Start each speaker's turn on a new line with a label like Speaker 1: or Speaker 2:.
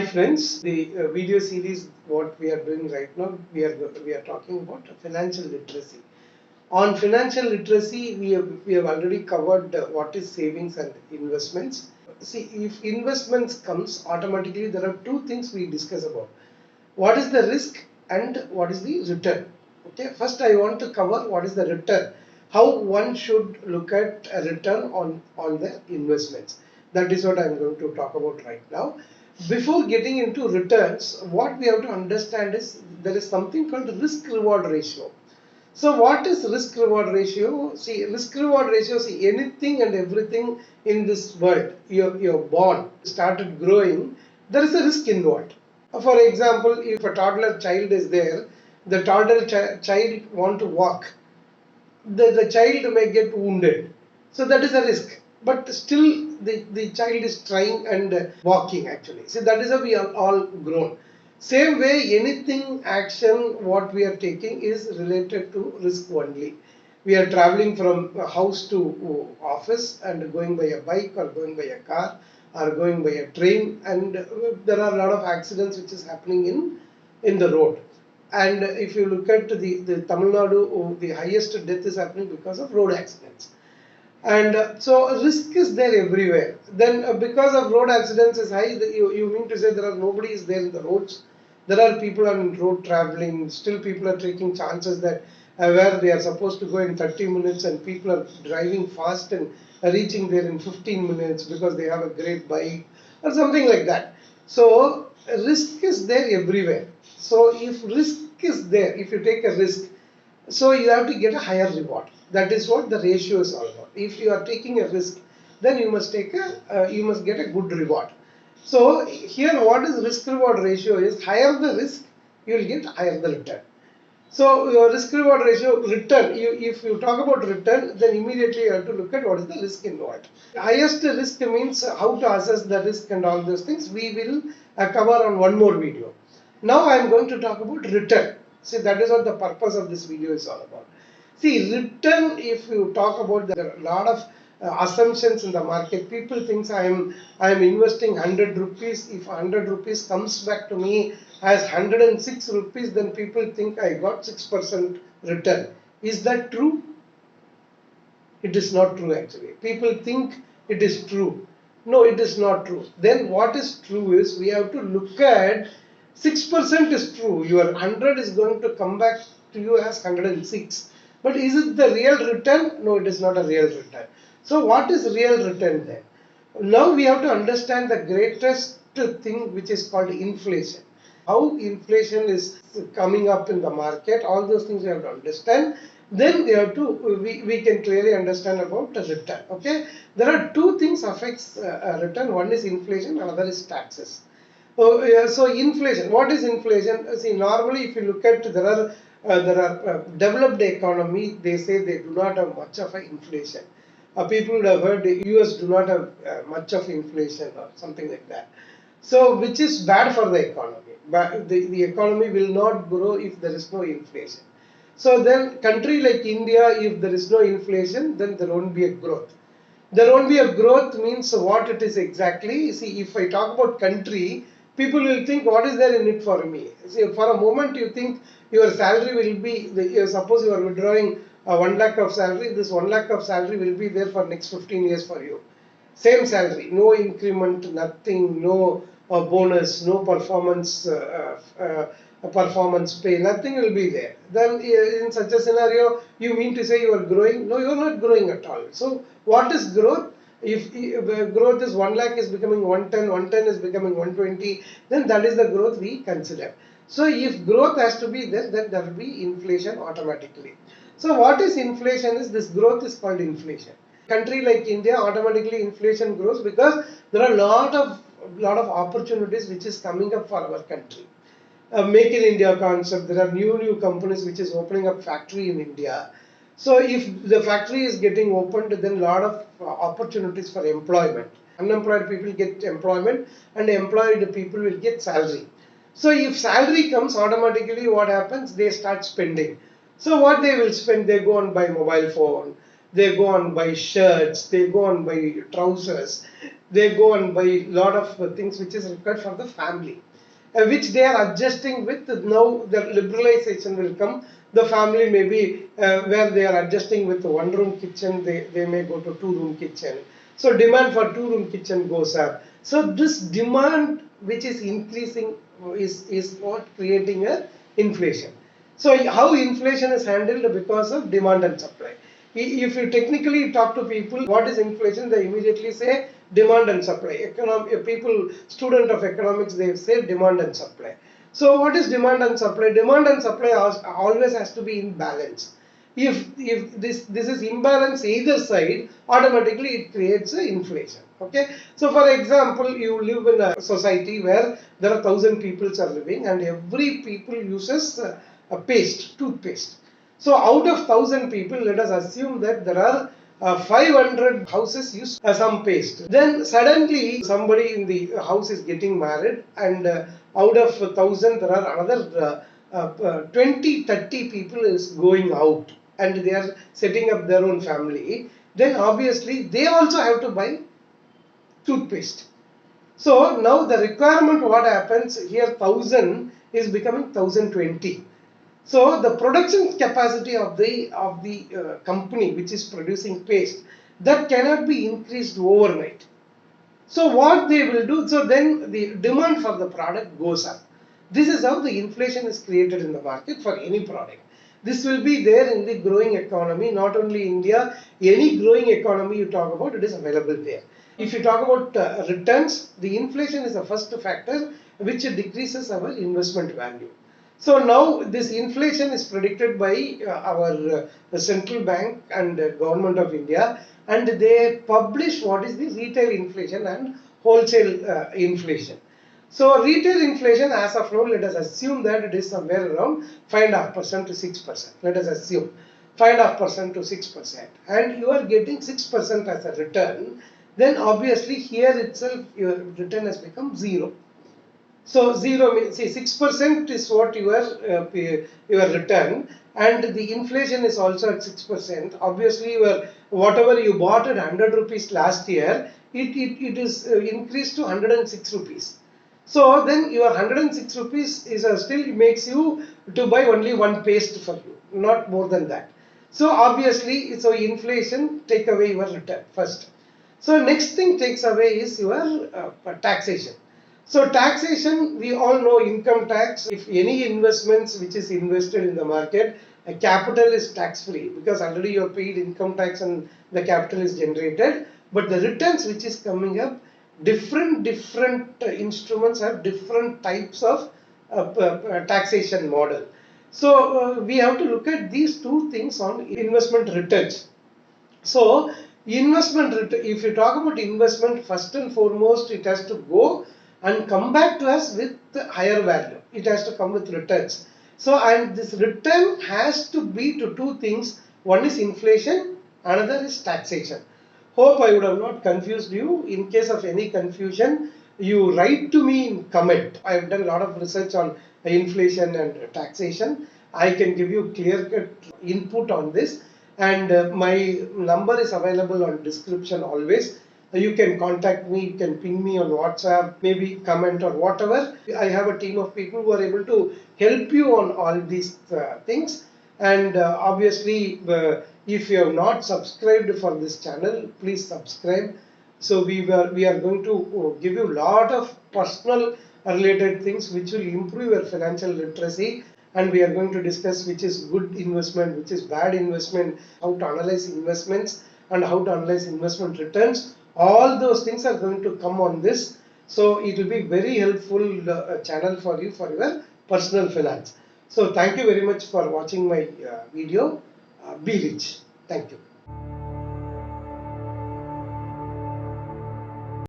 Speaker 1: Hi friends, the video series what we are doing right now, we are talking about financial literacy. On financial literacy, we have already covered what is savings and investments. See, if investments comes automatically, there are two things we discuss about. What is the risk and what is the return? Okay, first I want to cover what is the return. How one should look at a return on the investments. That is what I am going to talk about right now. Before getting into returns, what we have to understand is there is something called risk reward ratio. So what is risk reward ratio? See, risk reward ratio, see, anything and everything in this world, you're born, started growing, there is a risk involved. For example, if a toddler child is there, the toddler child want to walk, the child may get wounded. So that is a risk. But still the child is trying and walking actually. So that is how we are all grown. Same way, anything action what we are taking is related to risk only. We are traveling from house to office and going by a bike or going by a car or going by a train, and there are a lot of accidents which is happening in the road. And if you look at the Tamil Nadu, the highest death is happening because of road accidents. And so risk is there everywhere. Then because of road accidents is high, you mean to say there are nobody is there in the roads. There are people on road traveling. Still people are taking chances that where they are supposed to go in 30 minutes and people are driving fast and reaching there in 15 minutes because they have a great bike or something like that. So risk is there everywhere. So if risk is there, if you take a risk, so you have to get a higher reward. That is what the ratio is all about. If you are taking a risk, then you must you must get a good reward. So here, what is risk reward ratio is higher the risk, you will get higher the return. So your risk reward ratio return. If you talk about return, then immediately you have to look at what is the risk involved. Highest risk means how to assess the risk and all those things. We will cover on one more video. Now I am going to talk about return. See, that is what the purpose of this video is all about. See, return, if you talk about, there are a lot of assumptions in the market. People think I am investing 100 rupees. If 100 rupees comes back to me as 106 rupees, then people think I got 6% return. Is that true? It is not true actually. People think it is true. No, it is not true. Then what is true is we have to look at 6% is true. Your 100 is going to come back to you as 106. But is it the real return? No, it is not a real return. So what is real return then? Now we have to understand the greatest thing which is called inflation. How inflation is coming up in the market, all those things we have to understand. Then we have to we can clearly understand about the return. Okay, there are two things affects return. One is inflation, another is taxes. So inflation. What is inflation? See, normally if you look at there are developed economy, they say they do not have much of an inflation. People would have heard the US do not have much of inflation or something like that. So which is bad for the economy. But the economy will not grow if there is no inflation. So then country like India, if there is no inflation, then there won't be a growth. There won't be a growth means what it is exactly. See, if I talk about country, people will think what is there in it for me. See, for a moment you think your salary will be, suppose you are withdrawing 1 lakh of salary, this 1 lakh of salary will be there for next 15 years for you. Same salary, no increment, nothing, no bonus, no performance pay, nothing will be there. Then in such a scenario, you mean to say you are growing? No, you are not growing at all. So what is growth? If growth is 1 lakh is becoming 110, 110 is becoming 120, then that is the growth we consider. So if growth has to be there, then there will be inflation automatically. So what is inflation is this growth is called inflation. Country like India, automatically inflation grows because there are a lot of opportunities which is coming up for our country. Make in India concept, there are new companies which is opening up factory in India. So if the factory is getting opened, then a lot of opportunities for employment. Unemployed people get employment and employed people will get salary. So if salary comes, automatically what happens? They start spending. So what they will spend? They go and buy mobile phone, they go and buy shirts, they go and buy trousers. they go and buy lot of things which is required for the family, which they are adjusting with. Now the liberalization will come. The family may be where they are adjusting with one room kitchen, they may go to 2 room kitchen. So demand for 2 room kitchen goes up. So this demand which is increasing is what creating a inflation. So how inflation is handled? Because of demand and supply. If you technically talk to people, what is inflation? They immediately say demand and supply. People, student of economics, they say demand and supply. So what is demand and supply? Demand and supply always has to be in balance. If this is imbalance either side, automatically it creates a inflation. Okay. So for example, you live in a society where there are 1,000 people are living, and every people uses a paste, toothpaste. So out of 1,000 people, let us assume that there are 500 houses use some paste. Then suddenly somebody in the house is getting married, and out of 1,000 there are another 20-30 people is going out, and they are setting up their own family. Then obviously they also have to buy toothpaste. So now the requirement, what happens here, 1,000 is becoming 1,020. So the production capacity of the company which is producing paste, that cannot be increased overnight. So what they will do, so then the demand for the product goes up. This is how the inflation is created in the market for any product. This will be there in the growing economy, not only India, any growing economy you talk about, it is available there. If you talk about returns, the inflation is the first factor which decreases our investment value. So now this inflation is predicted by our central bank and government of India, and they publish what is the retail inflation and wholesale inflation. So retail inflation as of now, let us assume that it is somewhere around 5.5% to 6%. Let us assume 5.5% to 6%, and you are getting 6% as a return. Then obviously here itself your return has become 0. So 0 means, see, 6% is what your return, and the inflation is also at 6%. Obviously your whatever you bought at 100 rupees last year, it is increased to 106 rupees. So then your 106 rupees is still makes you to buy only one paste for you, not more than that. So obviously, so inflation take away your return first. So next thing takes away is your taxation. So taxation, we all know income tax. If any investments which is invested in the market, capital is tax free because already you have paid income tax and the capital is generated. But the returns which is coming up, different instruments have different types of taxation model. So we have to look at these two things on investment returns. So investment, if you talk about investment, first and foremost, it has to go and come back to us with higher value. It has to come with returns. So, and this return has to be to two things. One is inflation, another is taxation. Hope I would have not confused you. In case of any confusion, you write to me in comment. I have done a lot of research on inflation and taxation. I can give you clear-cut input on this, and my number is available on description always. You can contact me, you can ping me on WhatsApp, maybe comment or whatever. I have a team of people who are able to help you on all these things. And obviously, if you have not subscribed for this channel, please subscribe. So we are going to give you a lot of personal related things which will improve your financial literacy. And we are going to discuss which is good investment, which is bad investment, how to analyze investments, and how to analyze investment returns. All those things are going to come on this. So it will be very helpful channel for you for your personal finance. So thank you very much for watching my video. Be rich. Thank you.